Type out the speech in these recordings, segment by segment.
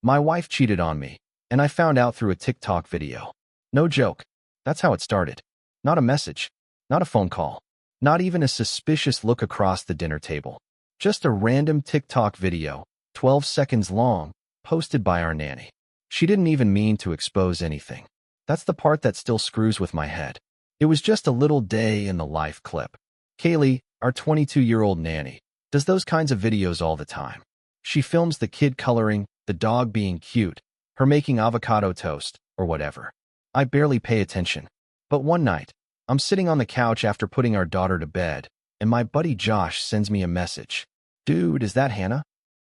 My wife cheated on me, and I found out through a TikTok video. No joke. That's how it started. Not a message. Not a phone call. Not even a suspicious look across the dinner table. Just a random TikTok video, 12 seconds long, posted by our nanny. She didn't even mean to expose anything. That's the part that still screws with my head. It was just a little day in the life clip. Kaylee, our 22-year-old nanny, does those kinds of videos all the time. She films the kid coloring, the dog being cute, her making avocado toast, or whatever. I barely pay attention. But one night, I'm sitting on the couch after putting our daughter to bed, and my buddy Josh sends me a message. Dude, is that Hannah?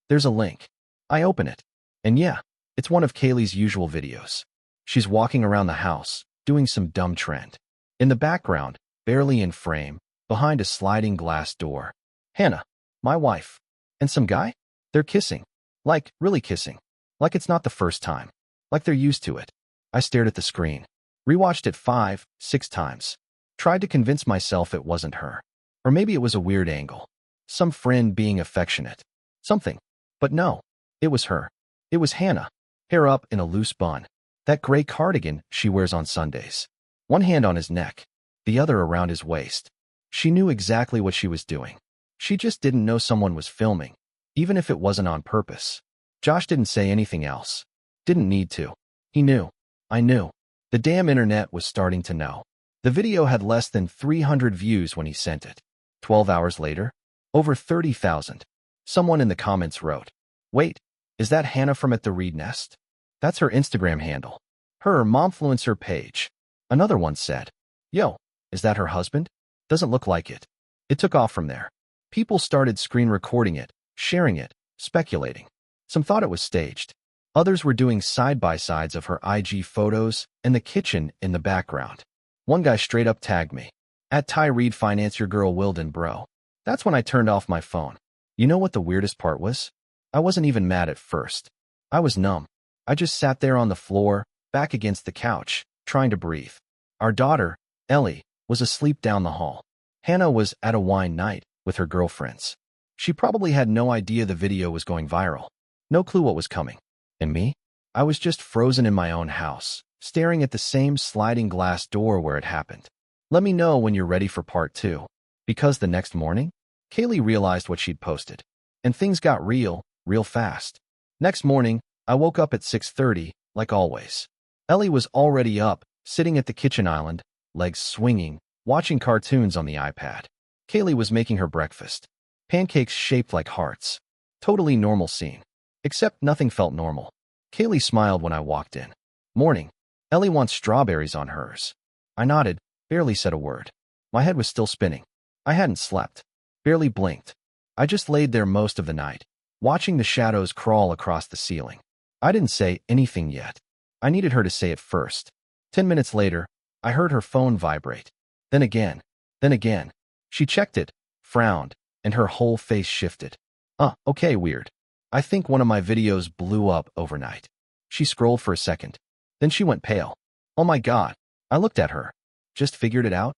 There's a link. I open it. And yeah, it's one of Kaylee's usual videos. She's walking around the house, doing some dumb trend. In the background, barely in frame, behind a sliding glass door. Hannah, my wife, and some guy? They're kissing. Like, really kissing. Like it's not the first time. Like they're used to it. I stared at the screen. Rewatched it 5, 6 times. Tried to convince myself it wasn't her. Or maybe it was a weird angle. Some friend being affectionate. Something. But no, it was her. It was Hannah. Hair up in a loose bun. That gray cardigan she wears on Sundays. One hand on his neck, the other around his waist. She knew exactly what she was doing. She just didn't know someone was filming, even if it wasn't on purpose. Josh didn't say anything else. Didn't need to. He knew. I knew. The damn internet was starting to know. The video had less than 300 views when he sent it. 12 hours later, over 30,000. Someone in the comments wrote, "Wait, is that Hannah from At the Reed Nest? That's her Instagram handle. Her momfluencer page." Another one said, "Yo, is that her husband? Doesn't look like it." It took off from there. People started screen recording it, sharing it, speculating. Some thought it was staged. Others were doing side-by-sides of her IG photos and the kitchen in the background. One guy straight up tagged me. "At Ty Reed Finance Your Girl Wilden Bro." That's when I turned off my phone. You know what the weirdest part was? I wasn't even mad at first. I was numb. I just sat there on the floor, back against the couch, trying to breathe. Our daughter, Ellie, was asleep down the hall. Hannah was at a wine night with her girlfriends. She probably had no idea the video was going viral. No clue what was coming. And me? I was just frozen in my own house, staring at the same sliding glass door where it happened. Let me know when you're ready for part 2. Because the next morning, Kaylee realized what she'd posted. And things got real fast. Next morning, I woke up at 6:30, like always. Ellie was already up, sitting at the kitchen island, legs swinging, watching cartoons on the iPad. Kaylee was making her breakfast. Pancakes shaped like hearts. Totally normal scene. Except nothing felt normal. Kaylee smiled when I walked in. "Morning. Ellie wants strawberries on hers." I nodded, barely said a word. My head was still spinning. I hadn't slept. Barely blinked. I just laid there most of the night, watching the shadows crawl across the ceiling. I didn't say anything yet. I needed her to say it first. 10 minutes later, I heard her phone vibrate. Then again. Then again. She checked it, frowned, and her whole face shifted. Okay, weird. I think one of my videos blew up overnight." She scrolled for a second. Then she went pale. "Oh my God." I looked at her. "Just figured it out?"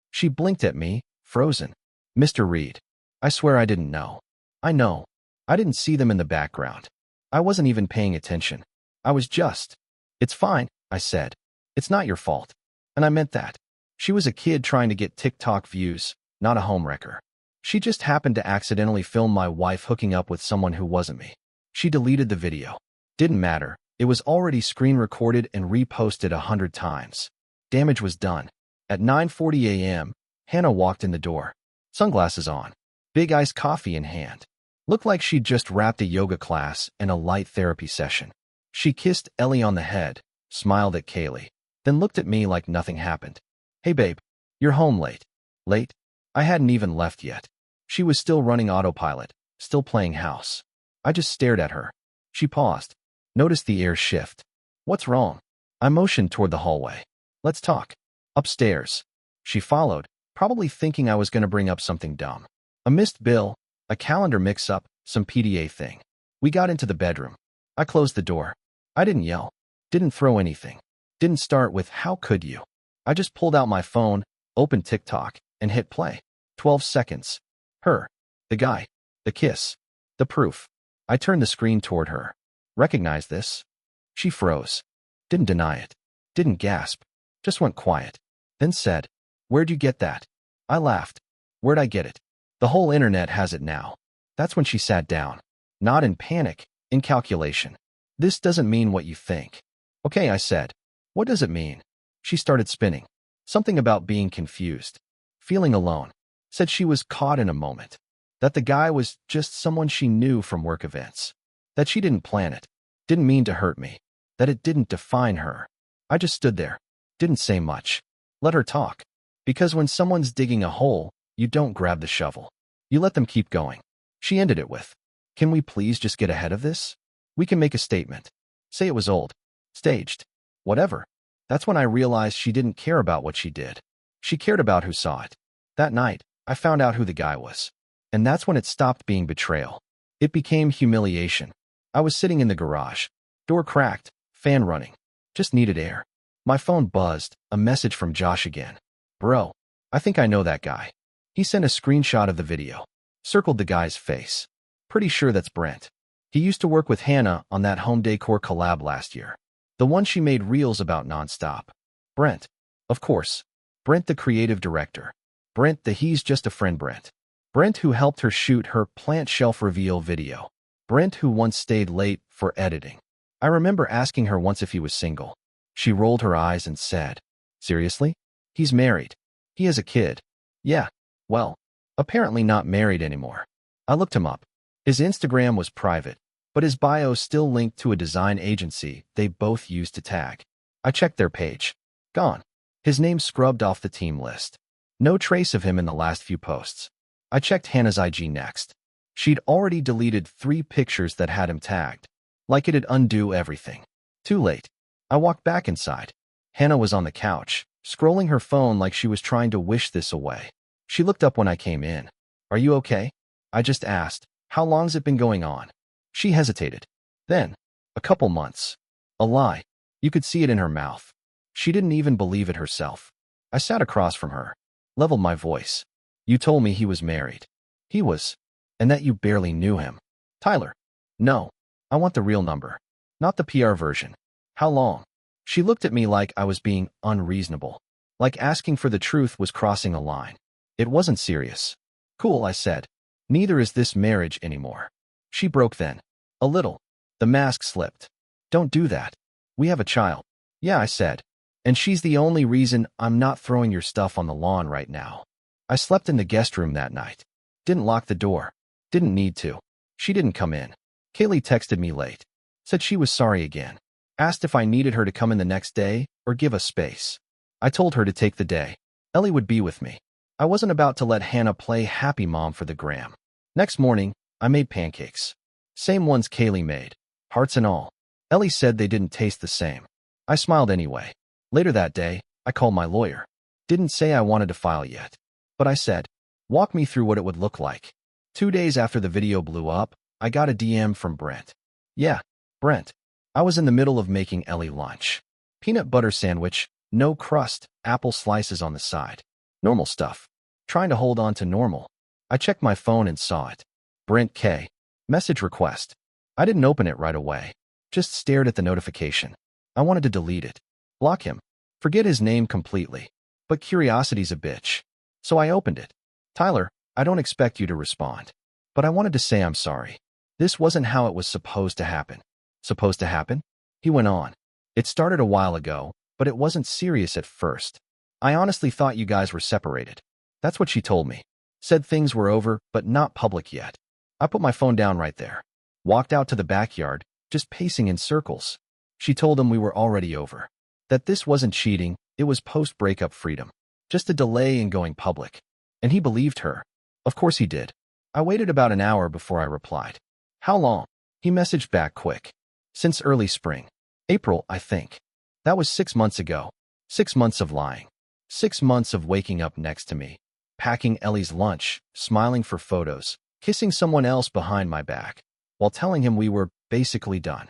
She blinked at me, frozen. "Mr. Reed. I swear I didn't know." "I know. I didn't see them in the background. I wasn't even paying attention. I was just—" "It's fine," I said. "It's not your fault." And I meant that. She was a kid trying to get TikTok views, not a homewrecker. She just happened to accidentally film my wife hooking up with someone who wasn't me. She deleted the video. Didn't matter. It was already screen recorded and reposted 100 times. Damage was done. At 9:40 a.m., Hannah walked in the door. Sunglasses on. Big iced coffee in hand. Looked like she'd just wrapped a yoga class and a light therapy session. She kissed Ellie on the head, smiled at Kaylee, then looked at me like nothing happened. "Hey babe, you're home late." Late? I hadn't even left yet. She was still running autopilot, still playing house. I just stared at her. She paused. Noticed the air shift. "What's wrong?" I motioned toward the hallway. "Let's talk." Upstairs. She followed, probably thinking I was going to bring up something dumb. A missed bill, a calendar mix-up, some PDA thing. We got into the bedroom. I closed the door. I didn't yell. Didn't throw anything. Didn't start with, "How could you?" I just pulled out my phone, opened TikTok, and hit play. 12 seconds. Her. The guy. The kiss. The proof. I turned the screen toward her. Recognize this? She froze. Didn't deny it. Didn't gasp. Just went quiet. Then said, "Where'd you get that?" I laughed. "Where'd I get it? The whole internet has it now." That's when she sat down. Not in panic, in calculation. "This doesn't mean what you think." "Okay," I said. "What does it mean?" She started spinning. Something about being confused. Feeling alone. Said she was caught in a moment. That the guy was just someone she knew from work events. That she didn't plan it. Didn't mean to hurt me. That it didn't define her. I just stood there. Didn't say much. Let her talk. Because when someone's digging a hole, you don't grab the shovel. You let them keep going. She ended it with, "Can we please just get ahead of this? We can make a statement. Say it was old. Staged. Whatever." That's when I realized she didn't care about what she did. She cared about who saw it. That night, I found out who the guy was. And that's when it stopped being betrayal. It became humiliation. I was sitting in the garage. Door cracked, fan running. Just needed air. My phone buzzed, a message from Josh again. "Bro, I think I know that guy." He sent a screenshot of the video. Circled the guy's face. "Pretty sure that's Brent. He used to work with Hannah on that home decor collab last year. The one she made reels about nonstop." Brent. Of course. Brent the creative director. Brent the he's just a friend Brent. Brent who helped her shoot her plant shelf reveal video. Brent who once stayed late for editing. I remember asking her once if he was single. She rolled her eyes and said, "Seriously? He's married. He has a kid." "Yeah. Well, apparently not married anymore." I looked him up. His Instagram was private, but his bio still linked to a design agency they both used to tag. I checked their page. Gone. His name scrubbed off the team list. No trace of him in the last few posts. I checked Hannah's IG next. She'd already deleted 3 pictures that had him tagged. Like it'd undo everything. Too late. I walked back inside. Hannah was on the couch, scrolling her phone like she was trying to wish this away. She looked up when I came in. "Are you okay?" I just asked. "How long's it been going on?" She hesitated. Then, "A couple months." A lie. You could see it in her mouth. She didn't even believe it herself. I sat across from her. Leveled my voice. "You told me he was married." "He was. And that you barely knew him." "Tyler." "No. I want the real number. Not the PR version." "How long?" She looked at me like I was being unreasonable. Like asking for the truth was crossing a line. It wasn't serious. "Cool," I said. "Neither is this marriage anymore." She broke then. A little. The mask slipped. "Don't do that. We have a child." "Yeah," I said. "And she's the only reason I'm not throwing your stuff on the lawn right now." I slept in the guest room that night. Didn't lock the door. Didn't need to. She didn't come in. Kaylee texted me late. Said she was sorry again. Asked if I needed her to come in the next day or give us space. I told her to take the day. Ellie would be with me. I wasn't about to let Hannah play happy mom for the gram. Next morning, I made pancakes. Same ones Kaylee made. Hearts and all. Ellie said they didn't taste the same. I smiled anyway. Later that day, I called my lawyer. Didn't say I wanted to file yet. But I said, "Walk me through what it would look like." 2 days after the video blew up, I got a DM from Brent. "Yeah, Brent. I was in the middle of making Ellie lunch. Peanut butter sandwich, no crust, apple slices on the side. Normal stuff. Trying to hold on to normal. I checked my phone and saw it. Brent K. Message request. I didn't open it right away. Just stared at the notification. I wanted to delete it. Block him. Forget his name completely. But curiosity's a bitch. So I opened it. "Tyler, I don't expect you to respond. But I wanted to say I'm sorry. This wasn't how it was supposed to happen." "Supposed to happen?" He went on. "It started a while ago, but it wasn't serious at first. I honestly thought you guys were separated." That's what she told me. Said things were over, but not public yet. I put my phone down right there. Walked out to the backyard, just pacing in circles. She told him we were already over. That this wasn't cheating, it was post-breakup freedom. Just a delay in going public. And he believed her. Of course he did. I waited about an hour before I replied. "How long?" He messaged back quick. "Since early spring. April, I think." That was 6 months ago. 6 months of lying. 6 months of waking up next to me. Packing Ellie's lunch, smiling for photos, kissing someone else behind my back, while telling him we were basically done.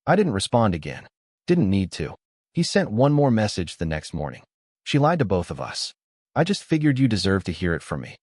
I didn't respond again. Didn't need to. He sent one more message the next morning. "She lied to both of us. I just figured you deserved to hear it from me."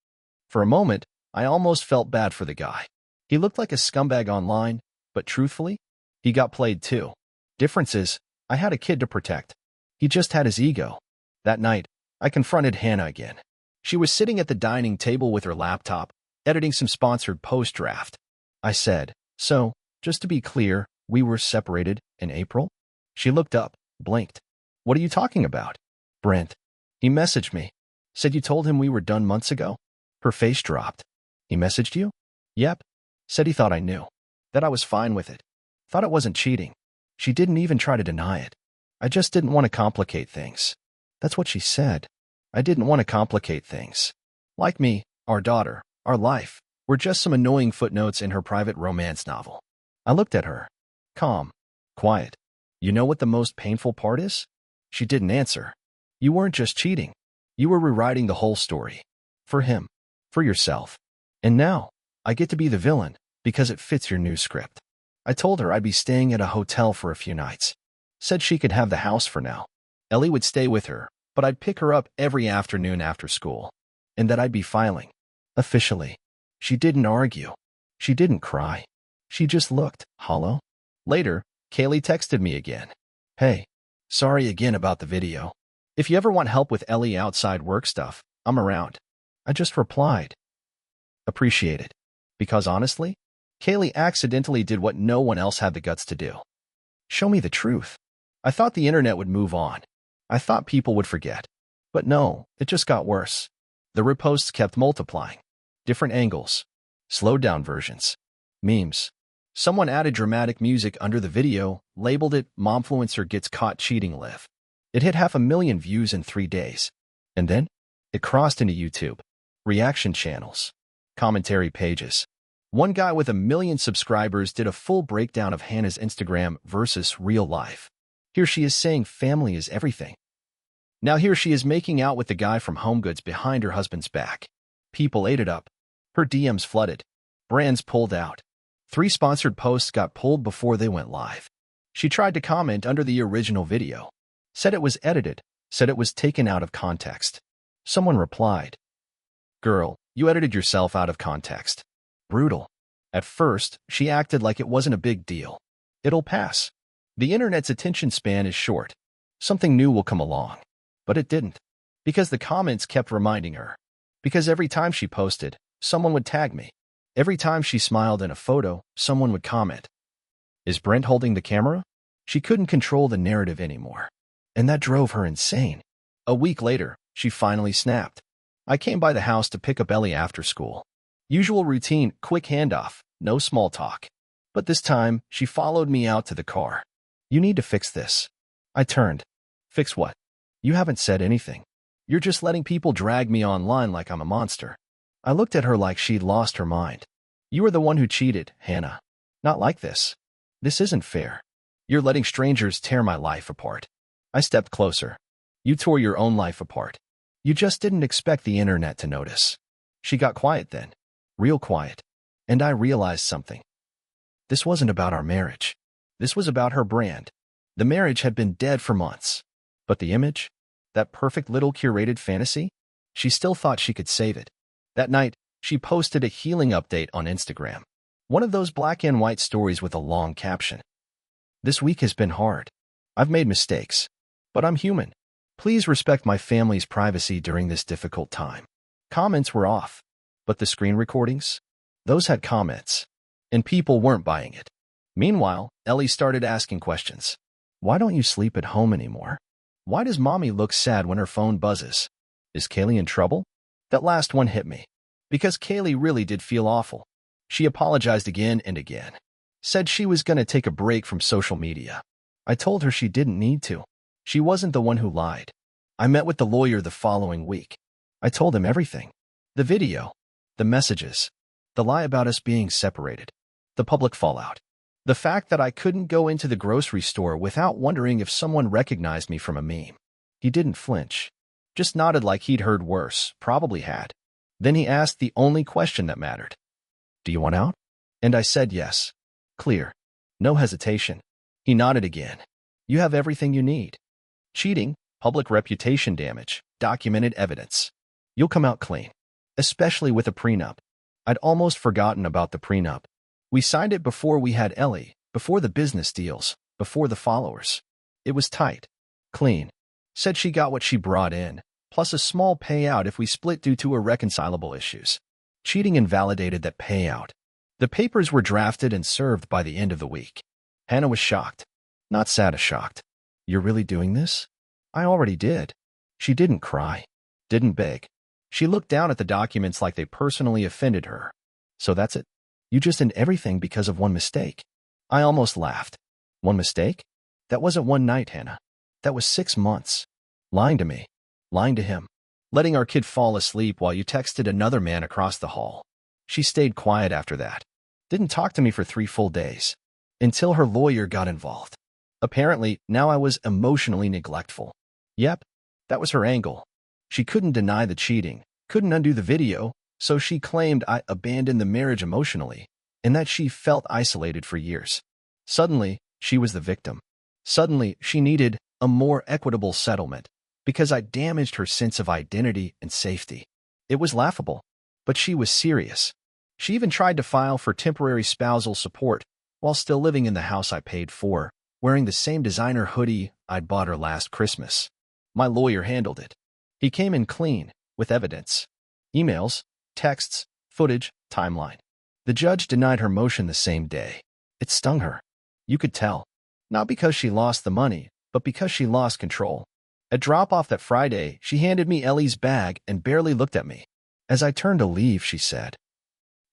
For a moment, I almost felt bad for the guy. He looked like a scumbag online, but truthfully, He got played too. Difference is, I had a kid to protect. He just had his ego. That night, I confronted Hannah again. She was sitting at the dining table with her laptop, editing some sponsored post draft. I said, "So, just to be clear, we were separated in April?" She looked up, blinked. "What are you talking about?" "Brent. He messaged me. Said you told him we were done months ago?" Her face dropped. "He messaged you?" "Yep. Said he thought I knew. That I was fine with it. Thought it wasn't cheating. She didn't even try to deny it. I just didn't want to complicate things." That's what she said. I didn't want to complicate things. Like me, our daughter, our life, were just some annoying footnotes in her private romance novel. I looked at her. Calm. Quiet. "You know what the most painful part is?" She didn't answer. "You weren't just cheating. You were rewriting the whole story. For him. For yourself. And now, I get to be the villain, because it fits your new script." I told her I'd be staying at a hotel for a few nights. Said she could have the house for now. Ellie would stay with her, but I'd pick her up every afternoon after school. And that I'd be filing. Officially. She didn't argue. She didn't cry. She just looked hollow. Later, Kaylee texted me again. "Hey, sorry again about the video. If you ever want help with Ellie outside work stuff, I'm around." I just replied, "Appreciate it." Because honestly, Kaylee accidentally did what no one else had the guts to do. Show me the truth. I thought the internet would move on. I thought people would forget. But no, it just got worse. The reposts kept multiplying. Different angles. Slowed down versions. Memes. Someone added dramatic music under the video, labeled it "Momfluencer Gets Caught Cheating Live." It hit 500,000 views in 3 days. And then, it crossed into YouTube. Reaction channels. Commentary pages. One guy with 1 million subscribers did a full breakdown of Hannah's Instagram versus real life. Here she is saying family is everything. Now here she is making out with the guy from HomeGoods behind her husband's back. People ate it up. Her DMs flooded. Brands pulled out. 3 sponsored posts got pulled before they went live. She tried to comment under the original video. Said it was edited. Said it was taken out of context. Someone replied, "Girl, you edited yourself out of context." Brutal. At first, she acted like it wasn't a big deal. It'll pass. The internet's attention span is short. Something new will come along. But it didn't. Because the comments kept reminding her. Because every time she posted, someone would tag me. Every time she smiled in a photo, someone would comment, "Is Brent holding the camera?" She couldn't control the narrative anymore. And that drove her insane. A week later, she finally snapped. I came by the house to pick up Ellie after school. Usual routine, quick handoff, no small talk. But this time, she followed me out to the car. "You need to fix this." I turned. "Fix what? You haven't said anything. You're just letting people drag me online like I'm a monster." I looked at her like she'd lost her mind. "You were the one who cheated, Hannah. Not like this. This isn't fair. You're letting strangers tear my life apart." I stepped closer. "You tore your own life apart. You just didn't expect the internet to notice." She got quiet then. Real quiet. And I realized something. This wasn't about our marriage. This was about her brand. The marriage had been dead for months. But the image? That perfect little curated fantasy? She still thought she could save it. That night, she posted a healing update on Instagram. One of those black and white stories with a long caption. "This week has been hard. I've made mistakes. But I'm human. Please respect my family's privacy during this difficult time." Comments were off. But the screen recordings? Those had comments. And people weren't buying it. Meanwhile, Ellie started asking questions. "Why don't you sleep at home anymore? Why does mommy look sad when her phone buzzes? Is Kaylee in trouble?" That last one hit me. Because Kaylee really did feel awful. She apologized again and again. Said she was going to take a break from social media. I told her she didn't need to. She wasn't the one who lied. I met with the lawyer the following week. I told him everything. The video. The messages. The lie about us being separated. The public fallout. The fact that I couldn't go into the grocery store without wondering if someone recognized me from a meme. He didn't flinch. Just nodded like he'd heard worse, probably had. Then he asked the only question that mattered. "Do you want out?" And I said yes. Clear. No hesitation. He nodded again. "You have everything you need. Cheating, public reputation damage, documented evidence. You'll come out clean. Especially with a prenup." I'd almost forgotten about the prenup. We signed it before we had Ellie, Before the business deals, before the followers. It was tight. Clean. Said she got what she brought in, plus a small payout if we split due to irreconcilable issues. Cheating invalidated that payout. The papers were drafted and served by the end of the week. Hannah was shocked. Not sad as shocked. You're really doing this? I already did. She didn't cry. Didn't beg. She looked down at the documents like they personally offended her. So that's it? You just did everything because of one mistake? I almost laughed. One mistake? That wasn't one night, Hannah. That was 6 months. Lying to me. Lying to him. Letting our kid fall asleep while you texted another man across the hall. She stayed quiet after that. Didn't talk to me for 3 full days. Until her lawyer got involved. Apparently, now I was emotionally neglectful. Yep, that was her angle. She couldn't deny the cheating, couldn't undo the video, so she claimed I abandoned the marriage emotionally, and that she felt isolated for years. Suddenly, she was the victim. Suddenly, she needed a more equitable settlement, because I damaged her sense of identity and safety. It was laughable, but she was serious. She even tried to file for temporary spousal support while still living in the house I paid for, wearing the same designer hoodie I'd bought her last Christmas. My lawyer handled it. He came in clean, with evidence. Emails, texts, footage, timeline. The judge denied her motion the same day. It stung her. You could tell. Not because she lost the money, but because she lost control. At drop-off that Friday, she handed me Ellie's bag and barely looked at me. As I turned to leave, she said,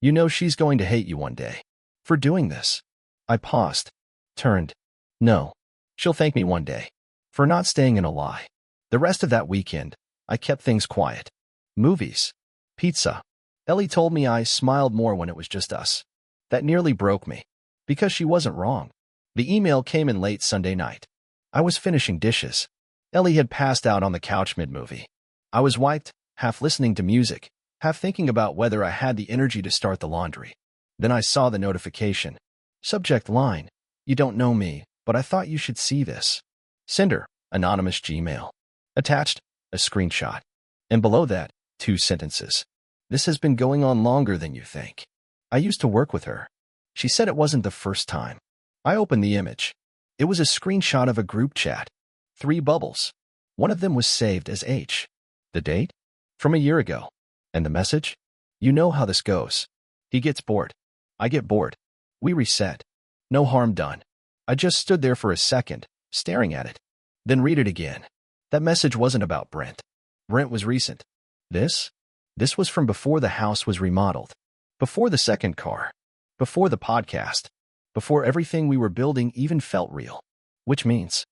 "You know she's going to hate you one day. For doing this." I paused. Turned. No. She'll thank me one day. For not staying in a lie. The rest of that weekend, I kept things quiet. Movies. Pizza. Ellie told me I smiled more when it was just us. That nearly broke me. Because she wasn't wrong. The email came in late Sunday night. I was finishing dishes. Ellie had passed out on the couch mid-movie. I was wiped, half listening to music, half thinking about whether I had the energy to start the laundry. Then I saw the notification. Subject line, "You don't know me, but I thought you should see this." Sender, anonymous Gmail. Attached, a screenshot. And below that, 2 sentences. "This has been going on longer than you think. I used to work with her." She said it wasn't the first time. I opened the image. It was a screenshot of a group chat. 3 bubbles. One of them was saved as H. The date? From a year ago. And the message? "You know how this goes. He gets bored. I get bored. We reset. No harm done." I just stood there for a second, staring at it. Then read it again. That message wasn't about Brent. Brent was recent. This was from before the house was remodeled. Before the second car. Before the podcast. Before everything we were building even felt real. Which means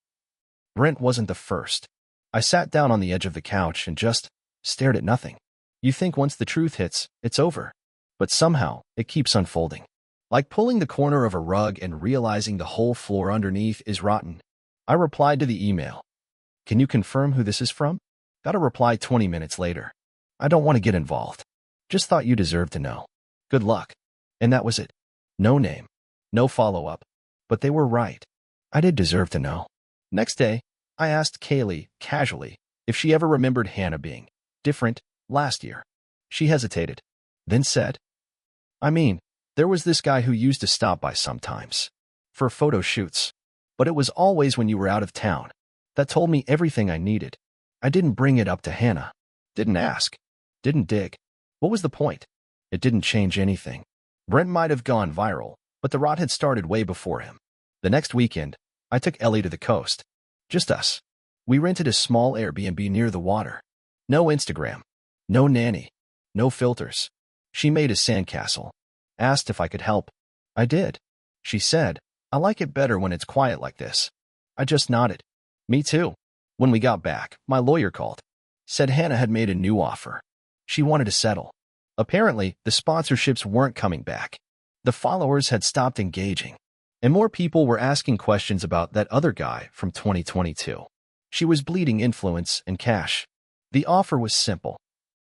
Brent wasn't the first. I sat down on the edge of the couch and just stared at nothing. You think once the truth hits, it's over. But somehow, it keeps unfolding. Like pulling the corner of a rug and realizing the whole floor underneath is rotten. I replied to the email. "Can you confirm who this is from?" Got a reply 20 minutes later. "I don't want to get involved. Just thought you deserved to know. Good luck." And that was it. No name. No follow-up. But they were right. I did deserve to know. Next day, I asked Kaylee, casually, if she ever remembered Hannah being different last year. She hesitated, then said, "I mean, there was this guy who used to stop by sometimes. For photo shoots. But it was always when you were out of town. That told me everything I needed. I didn't bring it up to Hannah. Didn't ask. Didn't dig. What was the point? It didn't change anything. Brent might have gone viral, but the rot had started way before him. The next weekend, I took Ellie to the coast. Just us. We rented a small Airbnb near the water. No Instagram. No nanny. No filters. She made a sandcastle. Asked if I could help. I did. She said, "I like it better when it's quiet like this." I just nodded. Me too. When we got back, my lawyer called. Said Hannah had made a new offer. She wanted to settle. Apparently, the sponsorships weren't coming back. The followers had stopped engaging. And more people were asking questions about that other guy from 2022. She was bleeding influence and cash. The offer was simple.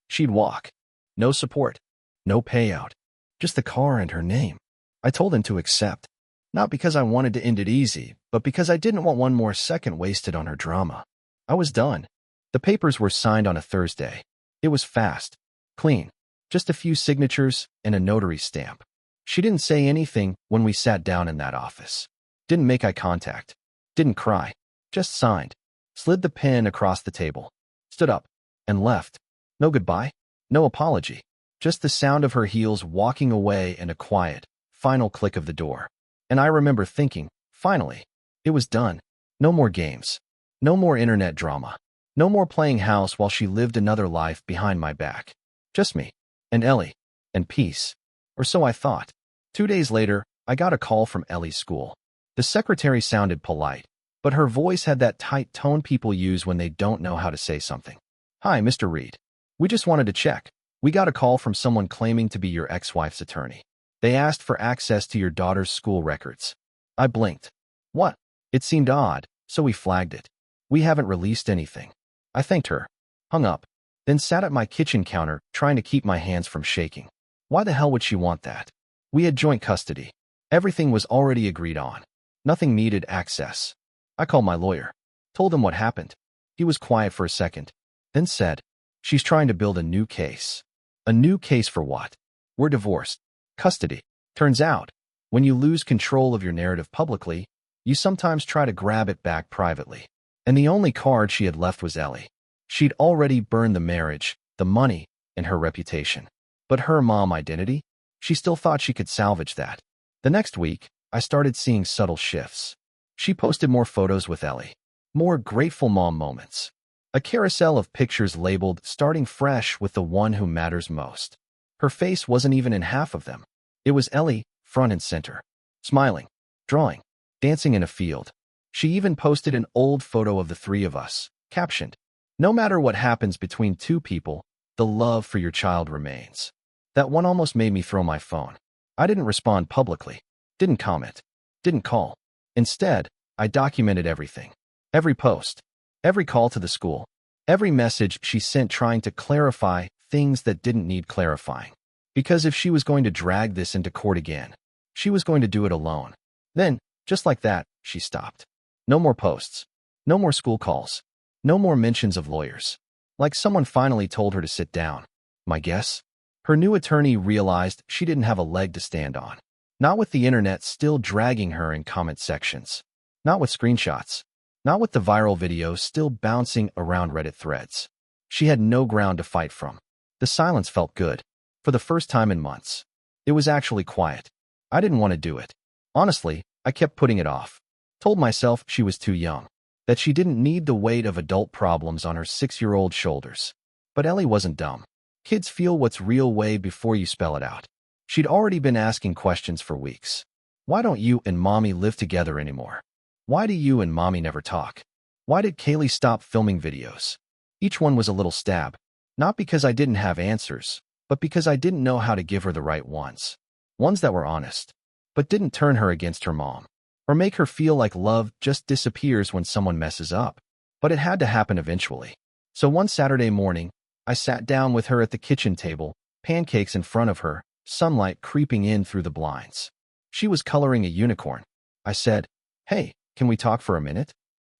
She'd walk. No support. No payout. Just the car and her name. I told him to accept. Not because I wanted to end it easy, but because I didn't want one more second wasted on her drama. I was done. The papers were signed on a Thursday. It was fast. Clean. Just a few signatures and a notary stamp. She didn't say anything when we sat down in that office. Didn't make eye contact. Didn't cry. Just signed. Slid the pen across the table. Stood up. And left. No goodbye. No apology. Just the sound of her heels walking away and a quiet, final click of the door. And I remember thinking, finally, it was done. No more games. No more internet drama. No more playing house while she lived another life behind my back. Just me. And Ellie. And peace. Or so I thought. 2 days later, I got a call from Ellie's school. The secretary sounded polite, but her voice had that tight tone people use when they don't know how to say something. Hi, Mr. Reed. We just wanted to check. We got a call from someone claiming to be your ex-wife's attorney. They asked for access to your daughter's school records. I blinked. What? It seemed odd, so we flagged it. We haven't released anything. I thanked her, hung up, then sat at my kitchen counter trying to keep my hands from shaking. Why the hell would she want that? We had joint custody. Everything was already agreed on. Nothing needed access. I called my lawyer. Told him what happened. He was quiet for a second, then said, she's trying to build a new case. A new case for what? We're divorced. Custody. Turns out, when you lose control of your narrative publicly, you sometimes try to grab it back privately. And the only card she had left was Ellie. She'd already burned the marriage, the money, and her reputation. But her mom identity? She still thought she could salvage that. The next week, I started seeing subtle shifts. She posted more photos with Ellie. More grateful mom moments. A carousel of pictures labeled starting fresh with the one who matters most. Her face wasn't even in half of them. It was Ellie, front and center. Smiling, drawing, dancing in a field. She even posted an old photo of the three of us, captioned, "No matter what happens between two people, the love for your child remains." That one almost made me throw my phone. I didn't respond publicly, didn't comment, didn't call. Instead, I documented everything. Every post, every call to the school, every message she sent trying to clarify things that didn't need clarifying. Because if she was going to drag this into court again, she was going to do it alone. Then, just like that, she stopped. No more posts. No more school calls. No more mentions of lawyers. Like someone finally told her to sit down. My guess? Her new attorney realized she didn't have a leg to stand on. Not with the internet still dragging her in comment sections. Not with screenshots. Not with the viral videos still bouncing around Reddit threads. She had no ground to fight from. The silence felt good. For the first time in months. It was actually quiet. I didn't want to do it. Honestly, I kept putting it off. Told myself she was too young. That she didn't need the weight of adult problems on her 6-year-old shoulders. But Ellie wasn't dumb. Kids feel what's real way before you spell it out. She'd already been asking questions for weeks. Why don't you and mommy live together anymore? Why do you and mommy never talk? Why did Kaylee stop filming videos? Each one was a little stab. Not because I didn't have answers, but because I didn't know how to give her the right ones. Ones that were honest, but didn't turn her against her mom. Or make her feel like love just disappears when someone messes up. But it had to happen eventually. So one Saturday morning, I sat down with her at the kitchen table, pancakes in front of her, sunlight creeping in through the blinds. She was coloring a unicorn. I said, "Hey, can we talk for a minute?"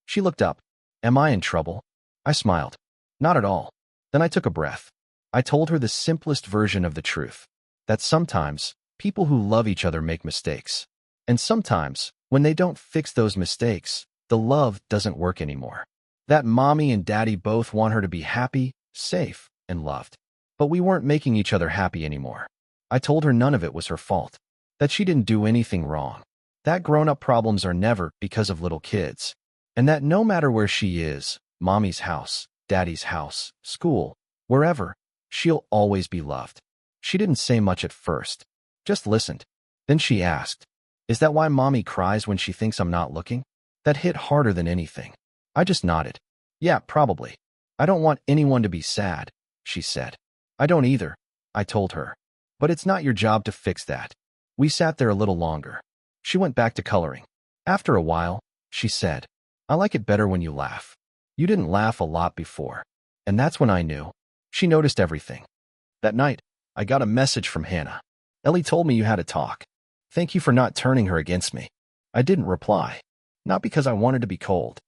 She looked up. Am I in trouble? I smiled. Not at all. Then I took a breath. I told her the simplest version of the truth. That sometimes, people who love each other make mistakes. And sometimes, when they don't fix those mistakes, the love doesn't work anymore. That mommy and daddy both want her to be happy, safe, and loved. But we weren't making each other happy anymore. I told her none of it was her fault. That she didn't do anything wrong. That grown-up problems are never because of little kids. And that no matter where she is, mommy's house, daddy's house, school, wherever, she'll always be loved. She didn't say much at first. Just listened. Then she asked, "Is that why mommy cries when she thinks I'm not looking?" That hit harder than anything. I just nodded. Yeah, probably. I don't want anyone to be sad, she said. I don't either, I told her. But it's not your job to fix that. We sat there a little longer. She went back to coloring. After a while, she said, "I like it better when you laugh. You didn't laugh a lot before." And that's when I knew. She noticed everything. That night, I got a message from Hannah. "Ellie told me you had a talk. Thank you for not turning her against me." I didn't reply. Not because I wanted to be cold,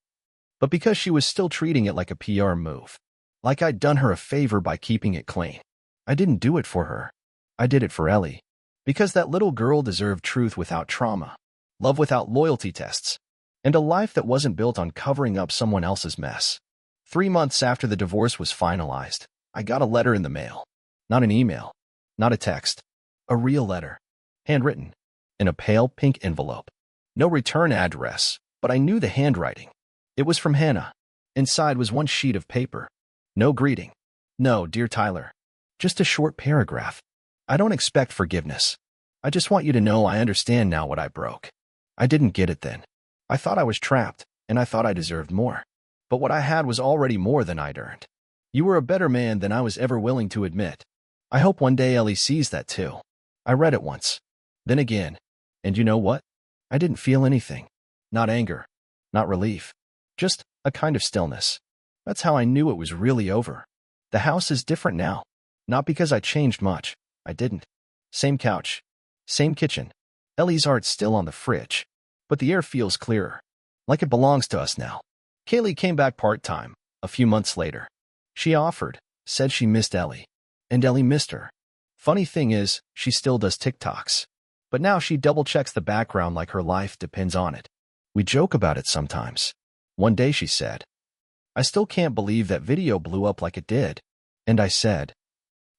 but because she was still treating it like a PR move. Like I'd done her a favor by keeping it clean. I didn't do it for her. I did it for Ellie. Because that little girl deserved truth without trauma, love without loyalty tests, and a life that wasn't built on covering up someone else's mess. 3 months after the divorce was finalized, I got a letter in the mail. Not an email, not a text, a real letter, handwritten, in a pale pink envelope. No return address, but I knew the handwriting. It was from Hannah. Inside was one sheet of paper. No greeting. No, dear Tyler. Just a short paragraph. I don't expect forgiveness. I just want you to know I understand now what I broke. I didn't get it then. I thought I was trapped, and I thought I deserved more. But what I had was already more than I'd earned. You were a better man than I was ever willing to admit. I hope one day Ellie sees that too. I read it once. Then again. And you know what? I didn't feel anything. Not anger. Not relief. Just a kind of stillness. That's how I knew it was really over. The house is different now. Not because I changed much. I didn't. Same couch. Same kitchen. Ellie's art's still on the fridge. But the air feels clearer. Like it belongs to us now. Kaylee came back part-time, a few months later. She offered, said she missed Ellie. And Ellie missed her. Funny thing is, she still does TikToks. But now she double-checks the background like her life depends on it. We joke about it sometimes. One day she said, I still can't believe that video blew up like it did. And I said,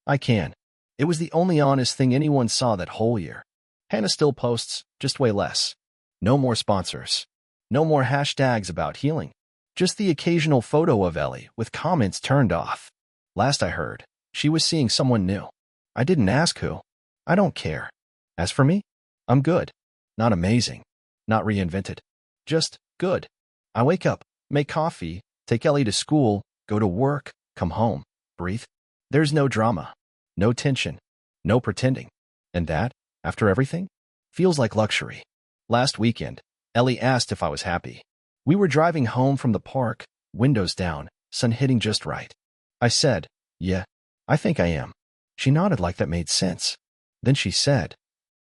I can. It was the only honest thing anyone saw that whole year. Hannah still posts, just way less. No more sponsors. No more hashtags about healing. Just the occasional photo of Ellie with comments turned off. Last I heard, she was seeing someone new. I didn't ask who. I don't care. As for me, I'm good. Not amazing. Not reinvented. Just good. I wake up, make coffee, take Ellie to school, go to work, come home, breathe. There's no drama. No tension. No pretending. And that, after everything, feels like luxury. Last weekend, Ellie asked if I was happy. We were driving home from the park, windows down, sun hitting just right. I said, yeah, I think I am. She nodded like that made sense. Then she said,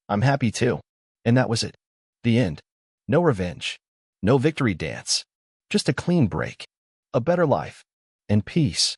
I'm happy too. And that was it. The end. No revenge. No victory dance. Just a clean break. A better life. And peace.